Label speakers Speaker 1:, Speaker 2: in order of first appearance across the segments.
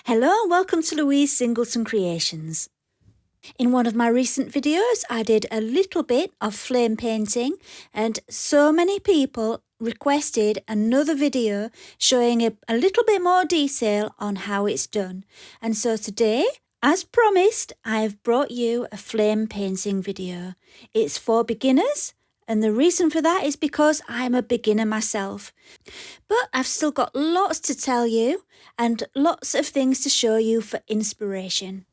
Speaker 1: Hello and welcome to Louise Singleton Creations. In one of my recent videos I did a little bit of flame painting and so many people requested another video showing a little bit more detail on how it's done. And so today, as promised, I've brought you a flame painting video. It's for beginners. And the reason for that is because I'm a beginner myself. But I've still got lots to tell you and lots of things to show you for inspiration.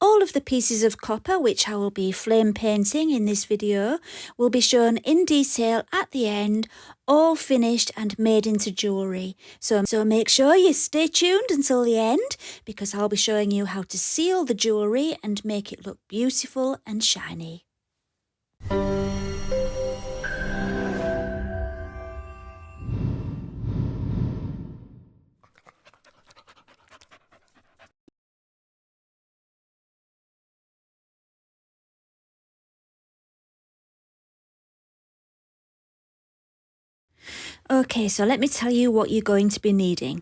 Speaker 1: All of the pieces of copper which I will be flame painting in this video will be shown in detail at the end, all finished and made into jewellery. So make sure you stay tuned until the end because I'll be showing you how to seal the jewellery and make it look beautiful and shiny. Okay, so let me tell you what you're going to be needing.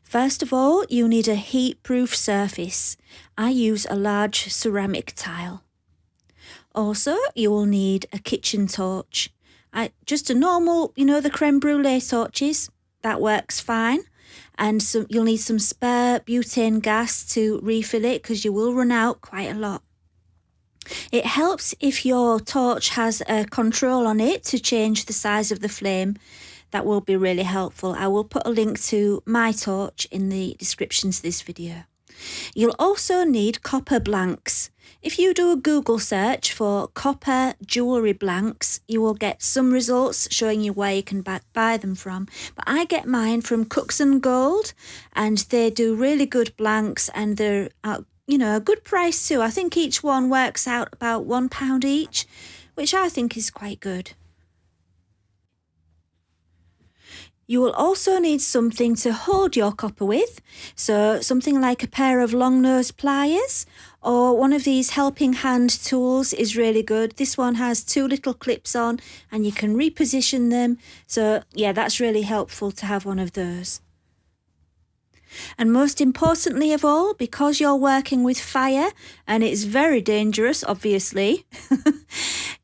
Speaker 1: First of all, you need a heat-proof surface. I use a large ceramic tile. Also, you will need a kitchen torch. Just a normal, the creme brulee torches. That works fine. And you'll need some spare butane gas to refill it because you will run out quite a lot. It helps if your torch has a control on it to change the size of the flame. That will be really helpful. I will put a link to my torch in the description to this video. You'll also need copper blanks. If you do a Google search for copper jewellery blanks, you will get some results showing you where you can buy them from. But I get mine from Cooks and Gold, and they do really good blanks, and they're a good price too. I think each one works out about £1 each, which I think is quite good. You will also need something to hold your copper with, so something like a pair of long-nose pliers or one of these helping hand tools is really good. This one has 2 little clips on and you can reposition them, so yeah, that's really helpful to have one of those. And most importantly of all, because you're working with fire, and it's very dangerous, obviously,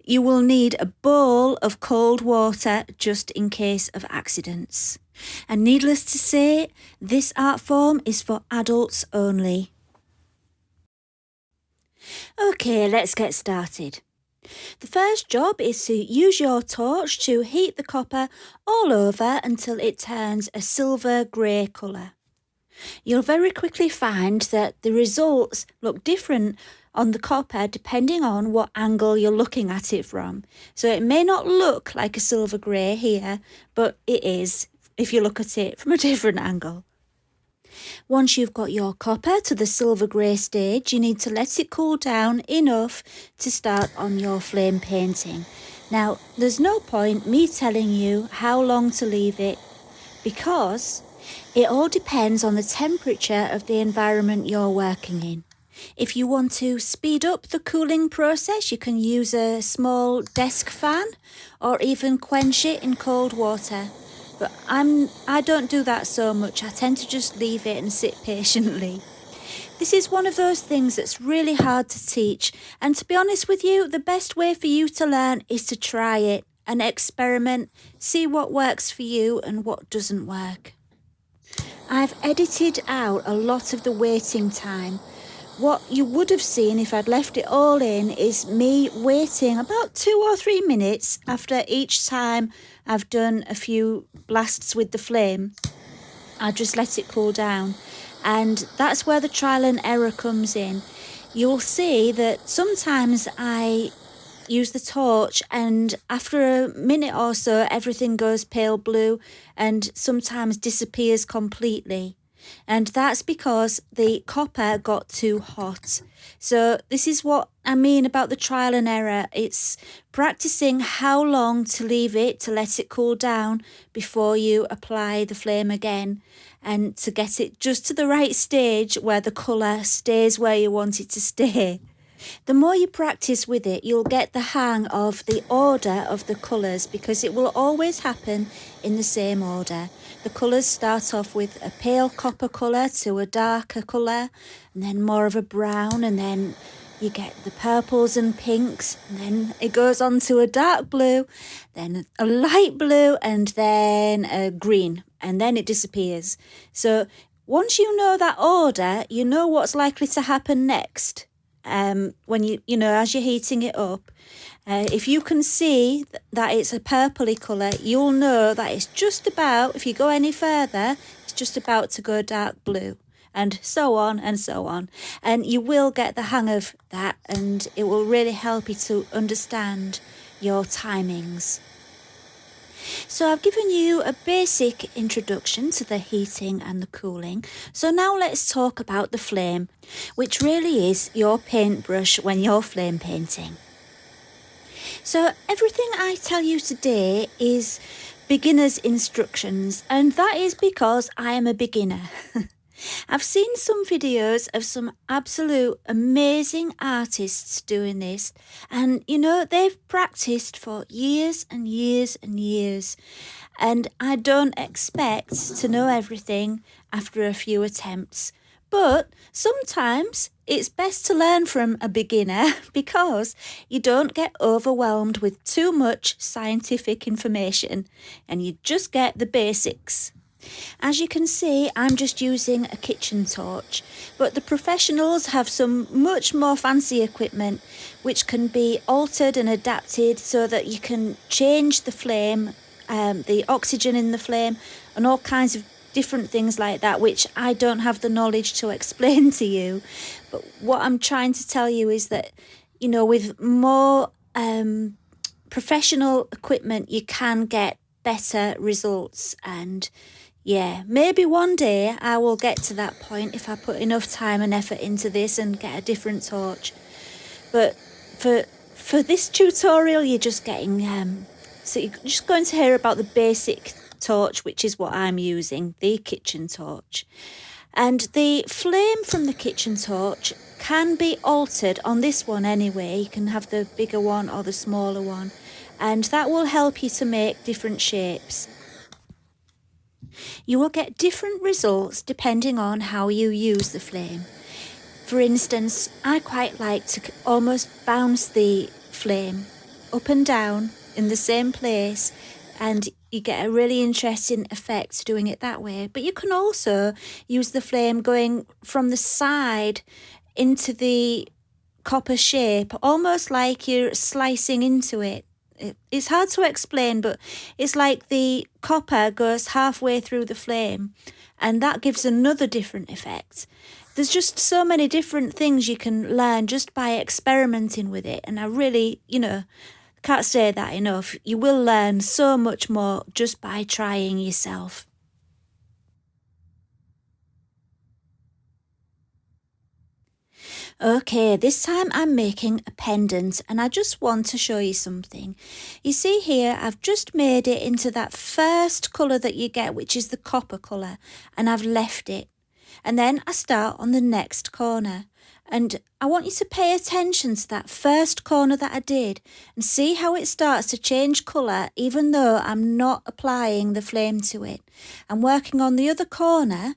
Speaker 1: you will need a bowl of cold water just in case of accidents. And needless to say, this art form is for adults only. Okay, let's get started. The first job is to use your torch to heat the copper all over until it turns a silver grey colour. You'll very quickly find that the results look different on the copper depending on what angle you're looking at it from. So it may not look like a silver grey here, but it is if you look at it from a different angle. Once you've got your copper to the silver grey stage, you need to let it cool down enough to start on your flame painting. Now, there's no point me telling you how long to leave it because it all depends on the temperature of the environment you're working in. If you want to speed up the cooling process, you can use a small desk fan or even quench it in cold water. But I don't do that so much. I tend to just leave it and sit patiently. This is one of those things that's really hard to teach. And to be honest with you, the best way for you to learn is to try it and experiment, see what works for you and what doesn't work. I've edited out a lot of the waiting time. What you would have seen if I'd left it all in is me waiting about 2 or 3 minutes after each time I've done a few blasts with the flame. I just let it cool down, and that's where the trial and error comes in. You'll see that sometimes I use the torch and after a minute or so everything goes pale blue and sometimes disappears completely, and that's because the copper got too hot. So this is what I mean about the trial and error. It's practicing how long to leave it to let it cool down before you apply the flame again, and to get it just to the right stage where the colour stays where you want it to stay. The more you practice with it, you'll get the hang of the order of the colours, because it will always happen in the same order. The colours start off with a pale copper colour to a darker colour, and then more of a brown, and then you get the purples and pinks, and then it goes on to a dark blue, then a light blue, and then a green, and then it disappears. So once you know that order, you know what's likely to happen next. When you know, as you're heating it up, if you can see that it's a purpley colour, you'll know that it's just about, if you go any further, it's just about to go dark blue, and so on and so on. And you will get the hang of that, and it will really help you to understand your timings. So I've given you a basic introduction to the heating and the cooling. So now let's talk about the flame, which really is your paintbrush when you're flame painting. So everything I tell you today is beginner's instructions, and that is because I am a beginner. I've seen some videos of some absolute amazing artists doing this, and you know, they've practiced for years and years and years, and I don't expect to know everything after a few attempts. But sometimes it's best to learn from a beginner because you don't get overwhelmed with too much scientific information, and you just get the basics. As you can see, I'm just using a kitchen torch, but the professionals have some much more fancy equipment which can be altered and adapted so that you can change the flame, the oxygen in the flame, and all kinds of different things like that, which I don't have the knowledge to explain to you. But what I'm trying to tell you is that, you know, with more professional equipment, you can get better results. And yeah, maybe one day I will get to that point if I put enough time and effort into this and get a different torch. But for this tutorial, you're just getting so you're just going to hear about the basic torch, which is what I'm using, the kitchen torch. And the flame from the kitchen torch can be altered on this one anyway. You can have the bigger one or the smaller one, and that will help you to make different shapes. You will get different results depending on how you use the flame. For instance, I quite like to almost bounce the flame up and down in the same place, and you get a really interesting effect doing it that way. But you can also use the flame going from the side into the copper shape, almost like you're slicing into it. It's hard to explain, but it's like the copper goes halfway through the flame, and that gives another different effect. There's just so many different things you can learn just by experimenting with it, and I really, can't say that enough. You will learn so much more just by trying yourself. Okay, this time I'm making a pendant, and I just want to show you something. You see here, I've just made it into that first colour that you get, which is the copper colour, and I've left it. And then I start on the next corner. And I want you to pay attention to that first corner that I did and see how it starts to change colour even though I'm not applying the flame to it. I'm working on the other corner,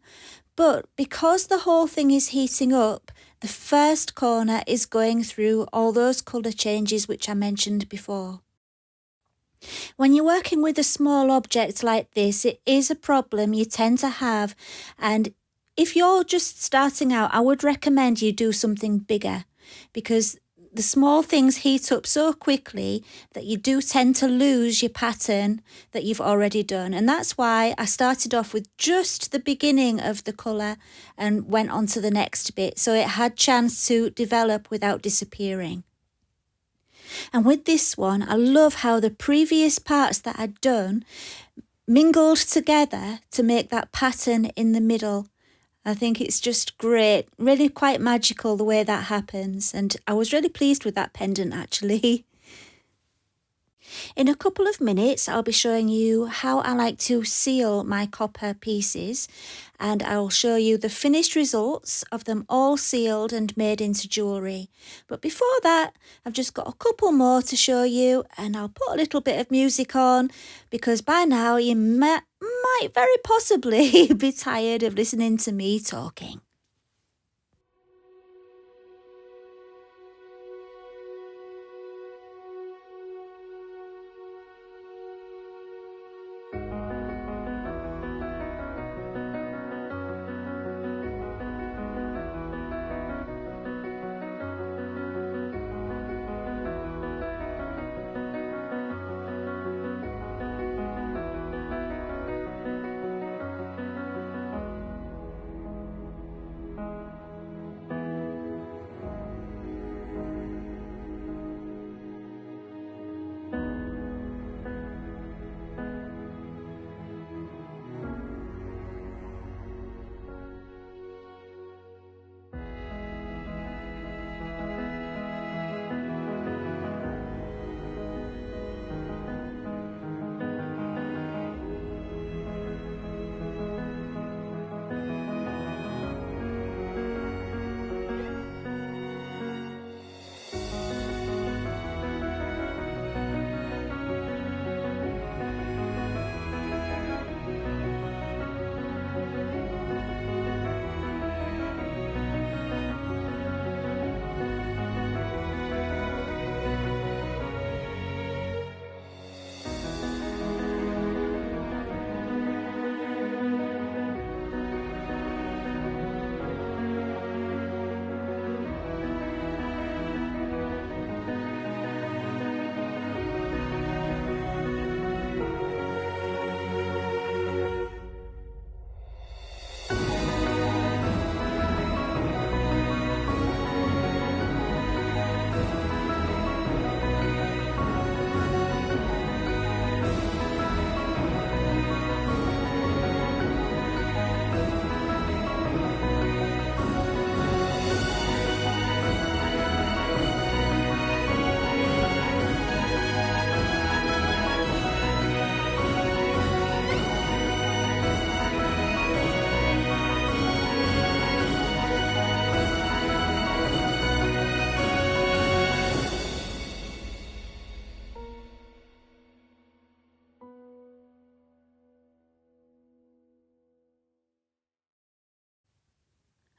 Speaker 1: but because the whole thing is heating up, the first corner is going through all those colour changes which I mentioned before. When you're working with a small object like this, it is a problem you tend to have, and if you're just starting out, I would recommend you do something bigger, because the small things heat up so quickly that you do tend to lose your pattern that you've already done. And that's why I started off with just the beginning of the colour and went on to the next bit, so it had chance to develop without disappearing. And with this one, I love how the previous parts that I'd done mingled together to make that pattern in the middle. I think it's just great, really quite magical the way that happens, and I was really pleased with that pendant actually. In a couple of minutes, I'll be showing you how I like to seal my copper pieces, and I'll show you the finished results of them all sealed and made into jewellery. But before that, I've just got a couple more to show you, and I'll put a little bit of music on because by now you might very possibly be tired of listening to me talking.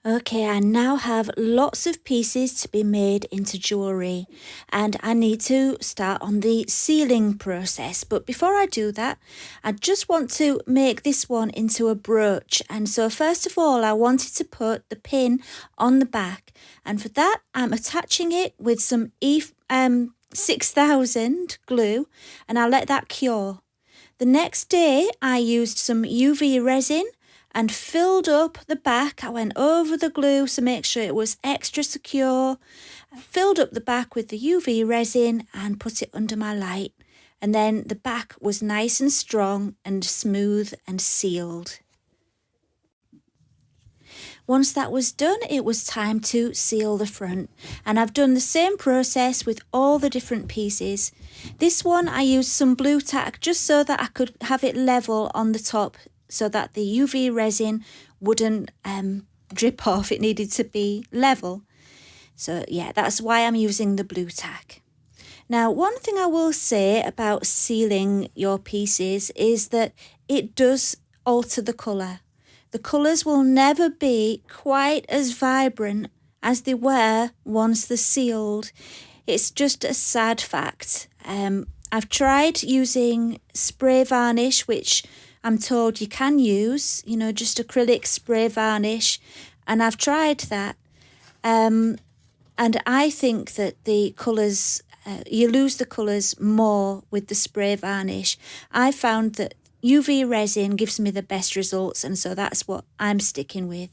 Speaker 1: Okay, I now have lots of pieces to be made into jewellery, and I need to start on the sealing process. But before I do that, I just want to make this one into a brooch. And so first of all, I wanted to put the pin on the back, and for that I'm attaching it with some 6000 glue, and I'll let that cure. The next day I used some UV resin and filled up the back. I went over the glue to make sure it was extra secure. I filled up the back with the UV resin and put it under my light. And then the back was nice and strong and smooth and sealed. Once that was done, it was time to seal the front. And I've done the same process with all the different pieces. This one I used some blue tack just so that I could have it level on the top, so that the UV resin wouldn't drip off. It needed to be level. So yeah, that's why I'm using the blue tack. Now, one thing I will say about sealing your pieces is that it does alter the colour. The colours will never be quite as vibrant as they were once they're sealed. It's just a sad fact. I've tried using spray varnish, which I'm told you can use, just acrylic spray varnish, and I've tried that. And I think that the colours, you lose the colours more with the spray varnish. I found that UV resin gives me the best results, and so that's what I'm sticking with.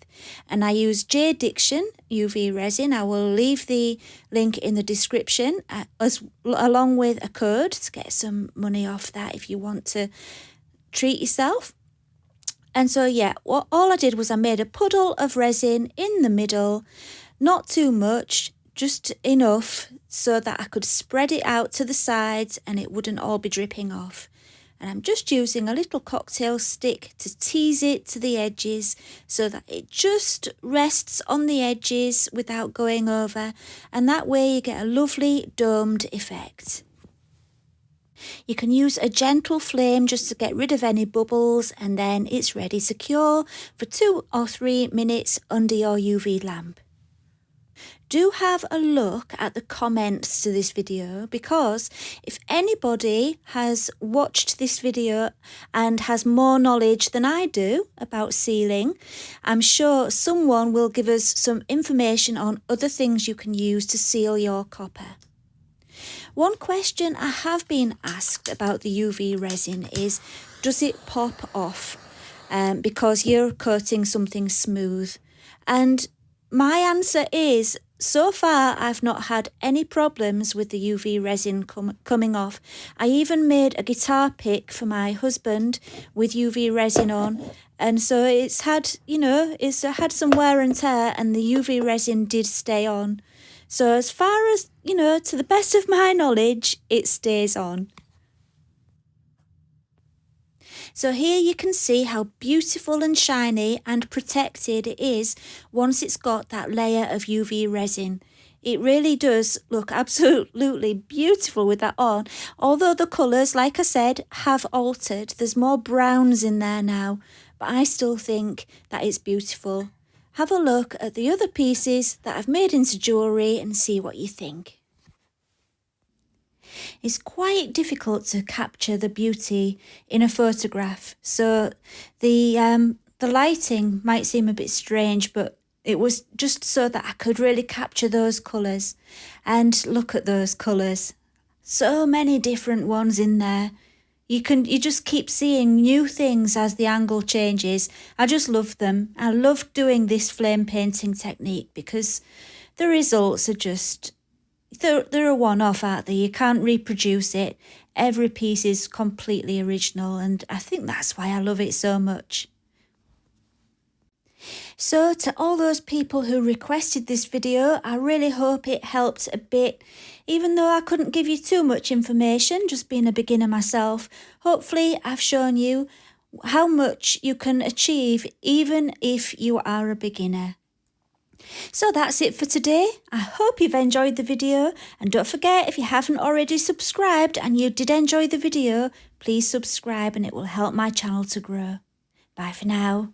Speaker 1: And I use J Diction UV resin. I will leave the link in the description along with a code to get some money off that if you want to treat yourself. And so yeah, all I did was I made a puddle of resin in the middle, not too much, just enough so that I could spread it out to the sides and it wouldn't all be dripping off. And I'm just using a little cocktail stick to tease it to the edges so that it just rests on the edges without going over, and that way you get a lovely domed effect. You can use a gentle flame just to get rid of any bubbles, and then it's ready to cure for 2 or 3 minutes under your UV lamp. Do have a look at the comments to this video, because if anybody has watched this video and has more knowledge than I do about sealing, I'm sure someone will give us some information on other things you can use to seal your copper. One question I have been asked about the UV resin is, does it pop off because you're coating something smooth? And my answer is, so far I've not had any problems with the UV resin coming off. I even made a guitar pick for my husband with UV resin on, and so it's had, it's had some wear and tear, and the UV resin did stay on. So as far as, to the best of my knowledge, it stays on. So here you can see how beautiful and shiny and protected it is once it's got that layer of UV resin. It really does look absolutely beautiful with that on, although the colours, like I said, have altered. There's more browns in there now, but I still think that it's beautiful. Have a look at the other pieces that I've made into jewellery and see what you think. It's quite difficult to capture the beauty in a photograph, so the lighting might seem a bit strange, but it was just so that I could really capture those colours. And look at those colours, so many different ones in there. You just keep seeing new things as the angle changes. I just love them. I love doing this flame painting technique because the results are just, they're a one-off, aren't they? You can't reproduce it. Every piece is completely original, and I think that's why I love it so much. So to all those people who requested this video, I really hope it helped a bit. Even though I couldn't give you too much information, just being a beginner myself, hopefully I've shown you how much you can achieve even if you are a beginner. So that's it for today. I hope you've enjoyed the video, and don't forget, if you haven't already subscribed and you did enjoy the video, please subscribe and it will help my channel to grow. Bye for now.